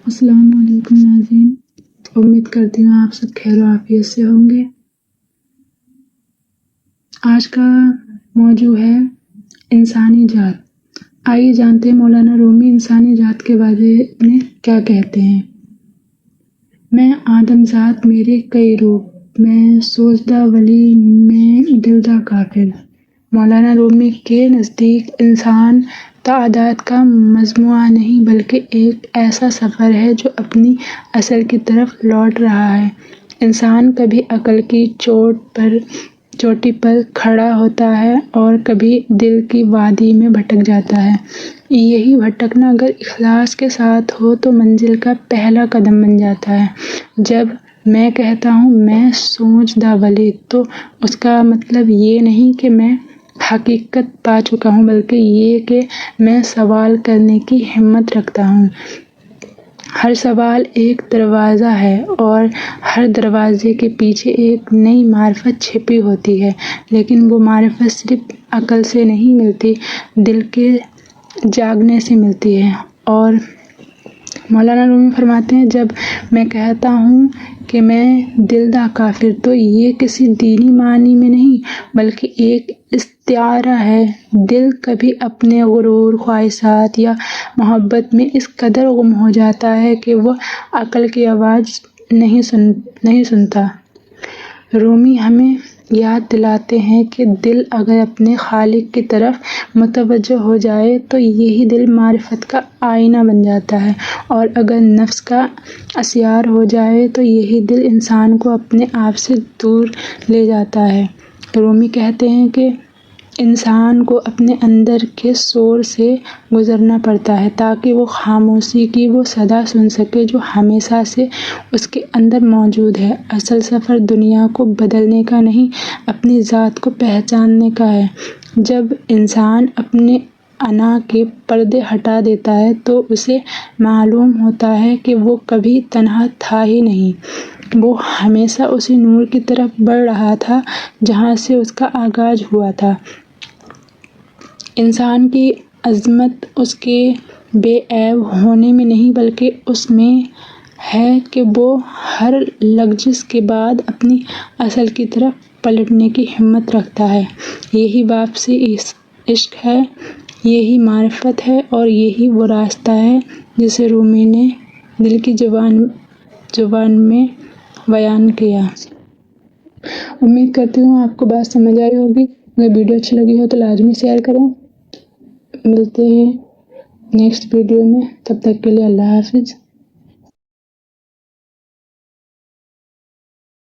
السلام علیکم ناظرین، امید کرتی ہوں آپ سب خیر و عافیت سے ہوں گے۔ آج کا موضوع ہے انسانی ذات۔ آئیے جانتے ہیں مولانا رومی انسانی ذات کے بارے میں کیا کہتے ہیں۔ میں آدم ذات میرے کئی روپ، میں سوچدہ ولی، میں دلدہ کافر۔ مولانا رومی کے نزدیک انسان تعداد کا مجموعہ نہیں بلکہ ایک ایسا سفر ہے جو اپنی اصل کی طرف لوٹ رہا ہے۔ انسان کبھی عقل کی چوٹی پر کھڑا ہوتا ہے اور کبھی دل کی وادی میں بھٹک جاتا ہے۔ یہی بھٹکنا اگر اخلاص کے ساتھ ہو تو منزل کا پہلا قدم بن جاتا ہے۔ جب میں کہتا ہوں میں سوچدہ ولی تو اس کا مطلب یہ نہیں کہ میں حقیقت پا چکا ہوں، بلکہ یہ کہ میں سوال کرنے کی ہمت رکھتا ہوں۔ ہر سوال ایک دروازہ ہے اور ہر دروازے کے پیچھے ایک نئی معرفت چھپی ہوتی ہے، لیکن وہ معرفت صرف عقل سے نہیں ملتی، دل کے جاگنے سے ملتی ہے۔ اور مولانا رومی فرماتے ہیں جب میں کہتا ہوں کہ میں دلدہ کافر تو یہ کسی دینی معنی میں نہیں بلکہ ایک استعارہ ہے۔ دل کبھی اپنے غرور، خواہشات یا محبت میں اس قدر گم ہو جاتا ہے کہ وہ عقل کی آواز نہیں سنتا۔ رومی ہمیں یاد دلاتے ہیں کہ دل اگر اپنے خالق کی طرف متوجہ ہو جائے تو یہی دل معرفت کا آئینہ بن جاتا ہے، اور اگر نفس کا اسیر ہو جائے تو یہی دل انسان کو اپنے آپ سے دور لے جاتا ہے۔ رومی کہتے ہیں کہ انسان کو اپنے اندر کے شور سے گزرنا پڑتا ہے تاکہ وہ خاموشی کی وہ صدا سن سکے جو ہمیشہ سے اس کے اندر موجود ہے۔ اصل سفر دنیا کو بدلنے کا نہیں، اپنی ذات کو پہچاننے کا ہے۔ جب انسان اپنے انا کے پردے ہٹا دیتا ہے تو اسے معلوم ہوتا ہے کہ وہ کبھی تنہا تھا ہی نہیں، وہ ہمیشہ اسی نور کی طرف بڑھ رہا تھا جہاں سے اس کا آغاز ہوا تھا۔ انسان کی عظمت اس کے بے عیب ہونے میں نہیں بلکہ اس میں ہے کہ وہ ہر لغزش کے بعد اپنی اصل کی طرف پلٹنے کی ہمت رکھتا ہے۔ یہی واپسی عشق ہے، یہی معرفت ہے اور یہی وہ راستہ ہے جسے رومی نے دل کی زبان میں بیان کیا۔ امید کرتی ہوں آپ کو بات سمجھ آئی ہوگی۔ اگر ویڈیو اچھی لگی ہو تو لازمی شیئر کریں۔ ملتے ہیں نیکسٹ ویڈیو میں، تب تک کے لیے اللہ حافظ۔